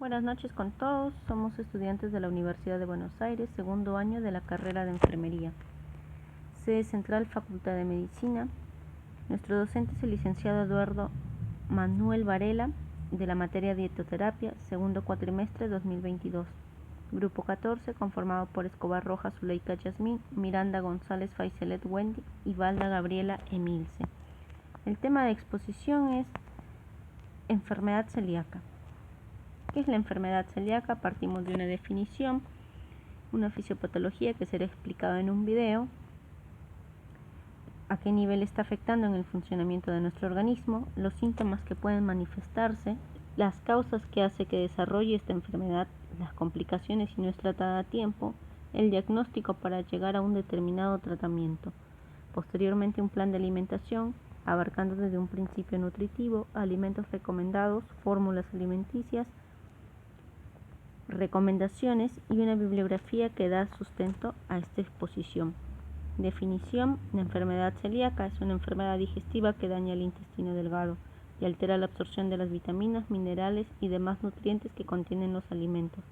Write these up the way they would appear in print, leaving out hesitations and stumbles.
Buenas noches con todos, somos estudiantes de la Universidad de Buenos Aires, segundo año de la carrera de Enfermería. Sede Central, Facultad de Medicina. Nuestro docente es el licenciado Eduardo Manuel Varela, de la materia Dietoterapia, segundo cuatrimestre 2022. Grupo 14, conformado por Escobar Rojas, Zuleika Yasmín, Miranda González, Faiselet Wendy y Valda Gabriela Emilce. El tema de exposición es enfermedad celíaca. ¿Qué es la enfermedad celíaca? Partimos de una definición, una fisiopatología que será explicado en un video, a qué nivel está afectando en el funcionamiento de nuestro organismo, los síntomas que pueden manifestarse, las causas que hace que desarrolle esta enfermedad, las complicaciones si no es tratada a tiempo, el diagnóstico para llegar a un determinado tratamiento, posteriormente un plan de alimentación, abarcando desde un principio nutritivo, alimentos recomendados, fórmulas alimenticias, recomendaciones y una bibliografía que da sustento a esta exposición. Definición: la enfermedad celíaca es una enfermedad digestiva que daña el intestino delgado y altera la absorción de las vitaminas, minerales y demás nutrientes que contienen los alimentos.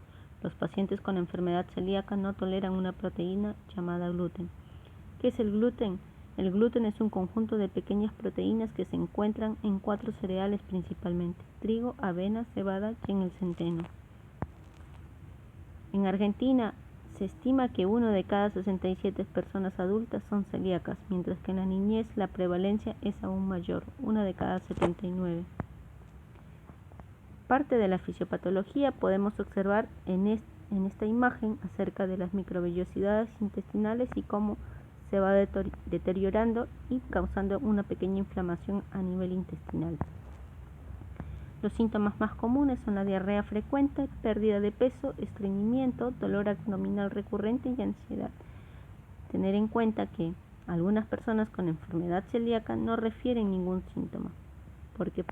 Los pacientes con enfermedad celíaca no toleran una proteína llamada gluten. ¿Qué es el gluten? El gluten es un conjunto de pequeñas proteínas que se encuentran en 4 cereales principalmente: trigo, avena, cebada y en el centeno. En Argentina se estima que 1 de cada 67 personas adultas son celíacas, mientras que en la niñez la prevalencia es aún mayor, 1 de cada 79. Parte de la fisiopatología podemos observar en esta imagen acerca de las microvellosidades intestinales y cómo se va deteriorando y causando una pequeña inflamación a nivel intestinal. Los síntomas más comunes son la diarrea frecuente, pérdida de peso, estreñimiento, dolor abdominal recurrente y ansiedad. Tener en cuenta que algunas personas con enfermedad celíaca no refieren ningún síntoma, porque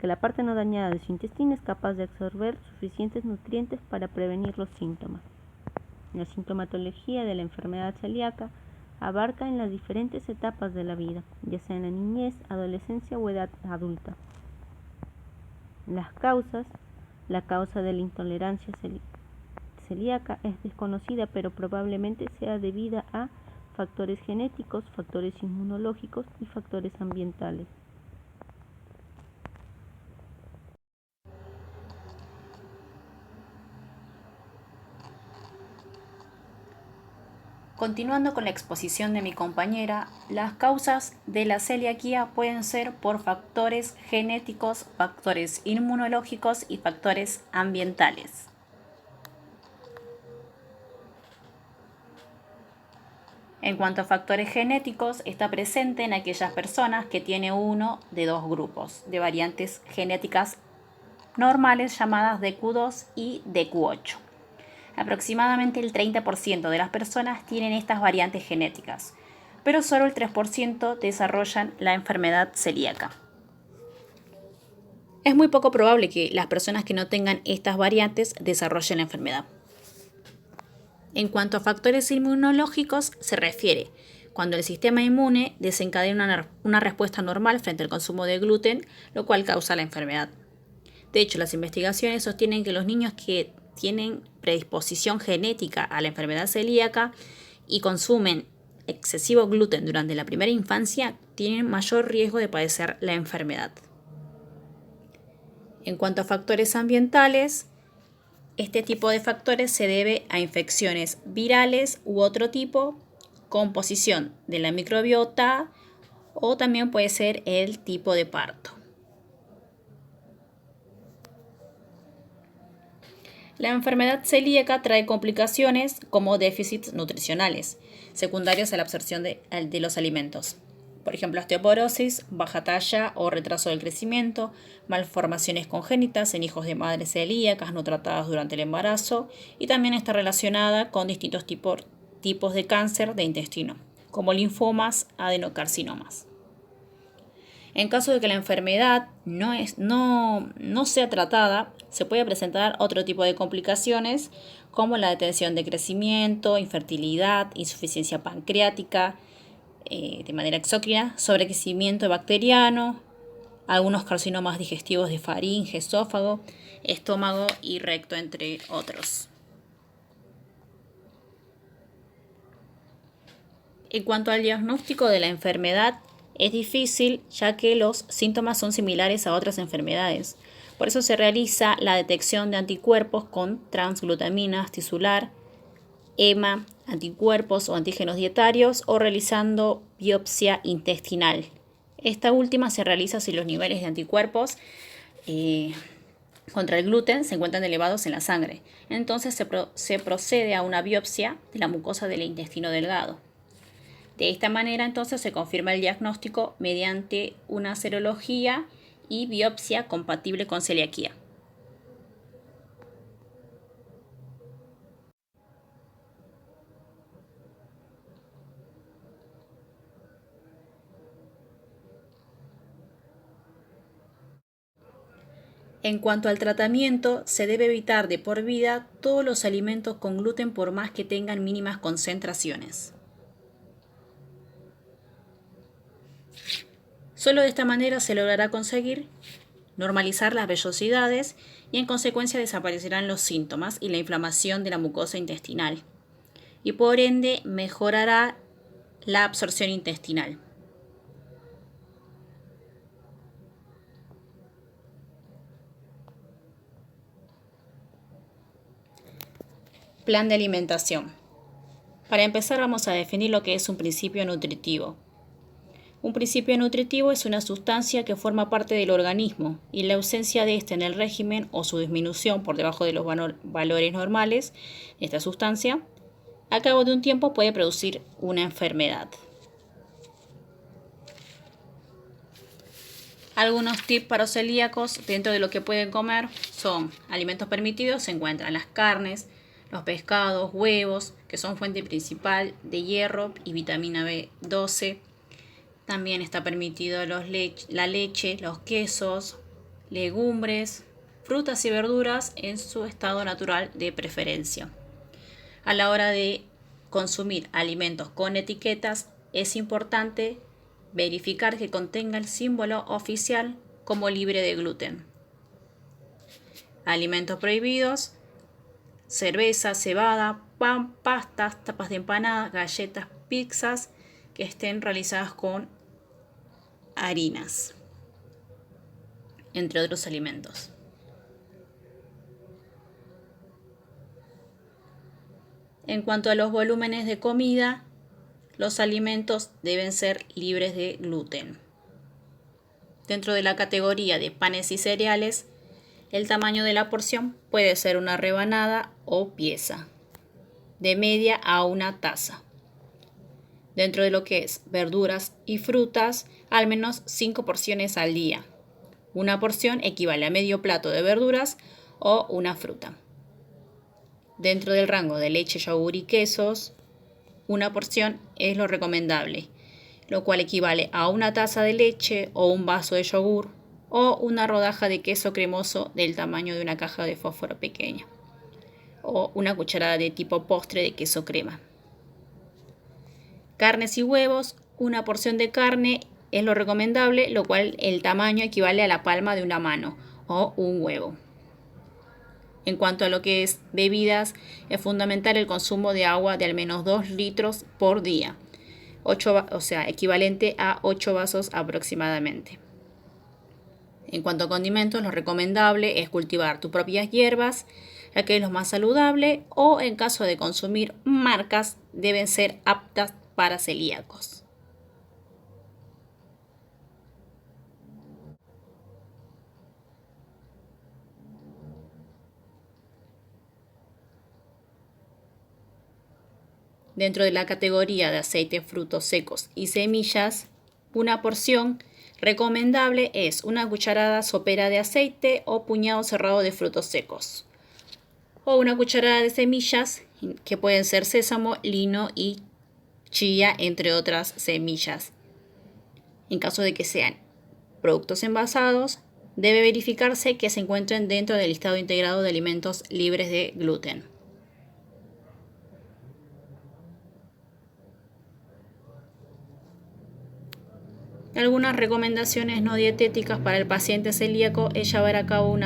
la parte no dañada de su intestino es capaz de absorber suficientes nutrientes para prevenir los síntomas. La sintomatología de la enfermedad celíaca abarca en las diferentes etapas de la vida, ya sea en la niñez, adolescencia o edad adulta. Las causas: la causa de la intolerancia celíaca es desconocida, pero probablemente sea debida a factores genéticos, factores inmunológicos y factores ambientales. Continuando con la exposición de mi compañera, las causas de la celiaquía pueden ser por factores genéticos, factores inmunológicos y factores ambientales. En cuanto a factores genéticos, está presente en aquellas personas que tienen uno de dos grupos de variantes genéticas normales llamadas DQ2 y DQ8. Aproximadamente el 30% de las personas tienen estas variantes genéticas, pero solo el 3% desarrollan la enfermedad celíaca. Es muy poco probable que las personas que no tengan estas variantes desarrollen la enfermedad. En cuanto a factores inmunológicos, se refiere cuando el sistema inmune desencadena una respuesta normal frente al consumo de gluten, lo cual causa la enfermedad. De hecho, las investigaciones sostienen que los niños que tienen predisposición genética a la enfermedad celíaca y consumen excesivo gluten durante la primera infancia tienen mayor riesgo de padecer la enfermedad. En cuanto a factores ambientales, este tipo de factores se debe a infecciones virales u otro tipo, composición de la microbiota o también puede ser el tipo de parto. La enfermedad celíaca trae complicaciones como déficits nutricionales, secundarios a la absorción de los alimentos. Por ejemplo, osteoporosis, baja talla o retraso del crecimiento, malformaciones congénitas en hijos de madres celíacas no tratadas durante el embarazo y también está relacionada con distintos tipos de cáncer de intestino, como linfomas, adenocarcinomas. En caso de que la enfermedad no sea tratada, se puede presentar otro tipo de complicaciones como la detención de crecimiento, infertilidad, insuficiencia pancreática de manera exócrina, sobrecrecimiento bacteriano, algunos carcinomas digestivos de faringe, esófago, estómago y recto, entre otros. En cuanto al diagnóstico de la enfermedad, es difícil ya que los síntomas son similares a otras enfermedades. Por eso se realiza la detección de anticuerpos con transglutaminas tisular, EMA, anticuerpos o antígenos dietarios o realizando biopsia intestinal. Esta última se realiza si los niveles de anticuerpos contra el gluten se encuentran elevados en la sangre. Entonces se procede a una biopsia de la mucosa del intestino delgado. De esta manera entonces se confirma el diagnóstico mediante una serología y biopsia compatible con celiaquía. En cuanto al tratamiento, se debe evitar de por vida todos los alimentos con gluten por más que tengan mínimas concentraciones. Solo de esta manera se logrará conseguir normalizar las vellosidades y en consecuencia desaparecerán los síntomas y la inflamación de la mucosa intestinal y por ende mejorará la absorción intestinal. Plan de alimentación. Para empezar vamos a definir lo que es un principio nutritivo. Un principio nutritivo es una sustancia que forma parte del organismo y la ausencia de ésta en el régimen o su disminución por debajo de los valores normales de esta sustancia, a cabo de un tiempo puede producir una enfermedad. Algunos tips para los celíacos dentro de lo que pueden comer son alimentos permitidos, se encuentran las carnes, los pescados, huevos, que son fuente principal de hierro y vitamina B12. También está permitido la leche, los quesos, legumbres, frutas y verduras en su estado natural de preferencia. A la hora de consumir alimentos con etiquetas, es importante verificar que contenga el símbolo oficial como libre de gluten. Alimentos prohibidos: cerveza, cebada, pan, pastas, tapas de empanadas, galletas, pizzas que estén realizadas con harinas, entre otros alimentos. En cuanto a los volúmenes de comida, los alimentos deben ser libres de gluten. Dentro de la categoría de panes y cereales, el tamaño de la porción puede ser una rebanada o pieza, de media a una taza. Dentro de lo que es verduras y frutas, al menos 5 porciones al día. Una porción equivale a medio plato de verduras o una fruta. Dentro del rango de leche, yogur y quesos, una porción es lo recomendable, lo cual equivale a una taza de leche o un vaso de yogur o una rodaja de queso cremoso del tamaño de una caja de fósforo pequeña o una cucharada de tipo postre de queso crema. Carnes y huevos, una porción de carne es lo recomendable, lo cual el tamaño equivale a la palma de una mano o un huevo. En cuanto a lo que es bebidas, es fundamental el consumo de agua de al menos 2 litros por día, equivalente a 8 vasos aproximadamente. En cuanto a condimentos, lo recomendable es cultivar tus propias hierbas, ya que es lo más saludable, o en caso de consumir marcas, deben ser aptas para celíacos. Dentro de la categoría de aceites, frutos secos y semillas, una porción recomendable es una cucharada sopera de aceite o puñado cerrado de frutos secos, o una cucharada de semillas que pueden ser sésamo, lino y chía, entre otras semillas. En caso de que sean productos envasados, debe verificarse que se encuentren dentro del listado integrado de alimentos libres de gluten. Algunas recomendaciones no dietéticas para el paciente celíaco es llevar a cabo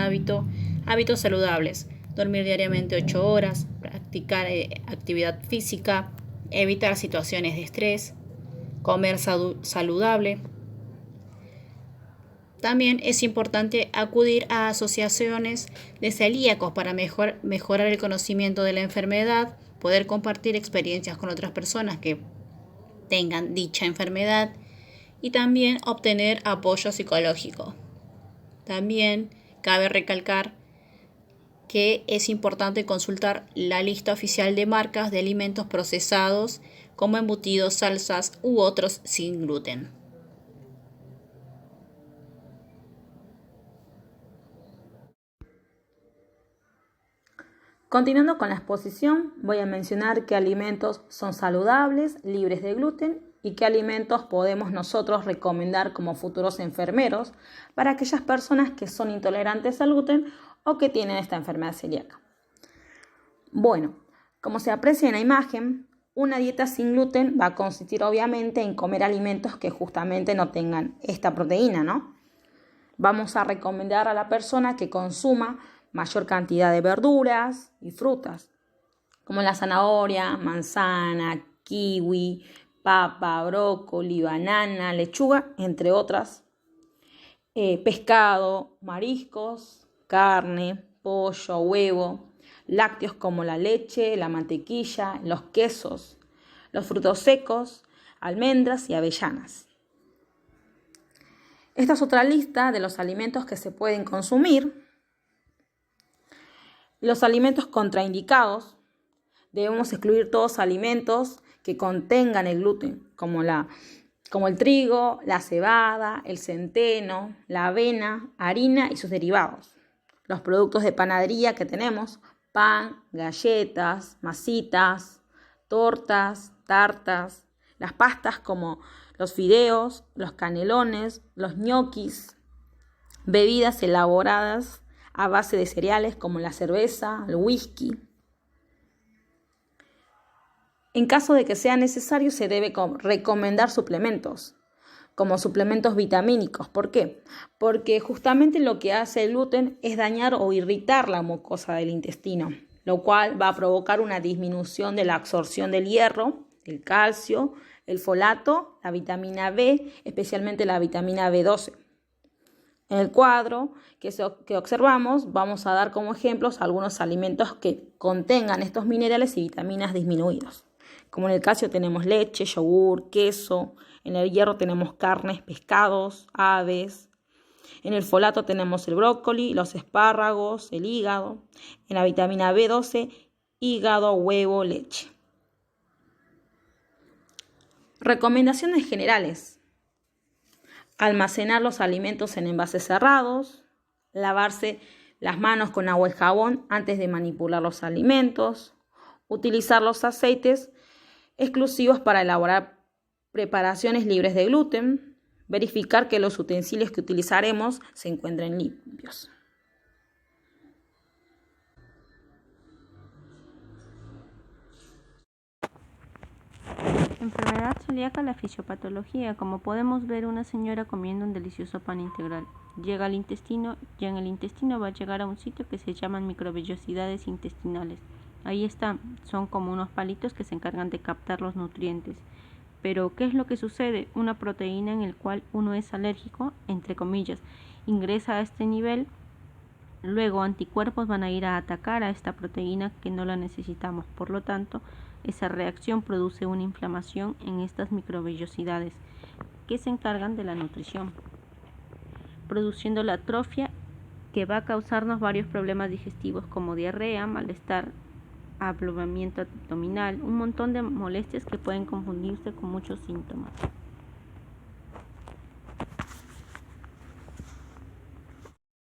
hábitos saludables, dormir diariamente 8 horas, practicar actividad física, evitar situaciones de estrés, comer saludable. También es importante acudir a asociaciones de celíacos para mejorar el conocimiento de la enfermedad, poder compartir experiencias con otras personas que tengan dicha enfermedad y también obtener apoyo psicológico. También cabe recalcar que es importante consultar la lista oficial de marcas de alimentos procesados como embutidos, salsas u otros sin gluten. Continuando con la exposición, voy a mencionar qué alimentos son saludables, libres de gluten y qué alimentos podemos nosotros recomendar como futuros enfermeros para aquellas personas que son intolerantes al gluten o que tienen esta enfermedad celíaca. Bueno, como se aprecia en la imagen, una dieta sin gluten va a consistir obviamente en comer alimentos que justamente no tengan esta proteína, ¿no? Vamos a recomendar a la persona que consuma mayor cantidad de verduras y frutas, como la zanahoria, manzana, kiwi, papa, brócoli, banana, lechuga, entre otras. Pescado, mariscos, carne, pollo, huevo, lácteos como la leche, la mantequilla, los quesos, los frutos secos, almendras y avellanas. Esta es otra lista de los alimentos que se pueden consumir. Los alimentos contraindicados, debemos excluir todos alimentos que contengan el gluten, como el trigo, la cebada, el centeno, la avena, harina y sus derivados. Los productos de panadería que tenemos, pan, galletas, masitas, tortas, tartas, las pastas como los fideos, los canelones, los ñoquis, bebidas elaboradas a base de cereales como la cerveza, el whisky. En caso de que sea necesario, se debe recomendar suplementos, como suplementos vitamínicos. ¿Por qué? Porque justamente lo que hace el gluten es dañar o irritar la mucosa del intestino, lo cual va a provocar una disminución de la absorción del hierro, el calcio, el folato, la vitamina B, especialmente la vitamina B12. En el cuadro que observamos vamos a dar como ejemplos algunos alimentos que contengan estos minerales y vitaminas disminuidos. Como en el calcio tenemos leche, yogur, queso. En el hierro tenemos carnes, pescados, aves. En el folato tenemos el brócoli, los espárragos, el hígado. En la vitamina B12, hígado, huevo, leche. Recomendaciones generales. Almacenar los alimentos en envases cerrados, lavarse las manos con agua y jabón antes de manipular los alimentos, utilizar los aceites exclusivos para elaborar preparaciones libres de gluten, verificar que los utensilios que utilizaremos se encuentren limpios. Enfermedad celíaca, la fisiopatología. Como podemos ver, una señora comiendo un delicioso pan integral. Llega al intestino y en el intestino va a llegar a un sitio que se llaman microvellosidades intestinales. Ahí están, son como unos palitos que se encargan de captar los nutrientes. Pero, ¿qué es lo que sucede? Una proteína en el cual uno es alérgico, entre comillas, ingresa a este nivel. Luego anticuerpos van a ir a atacar a esta proteína que no la necesitamos. Por lo tanto, esa reacción produce una inflamación en estas microvellosidades que se encargan de la nutrición, produciendo la atrofia que va a causarnos varios problemas digestivos como diarrea, malestar, abultamiento abdominal, un montón de molestias que pueden confundirse con muchos síntomas.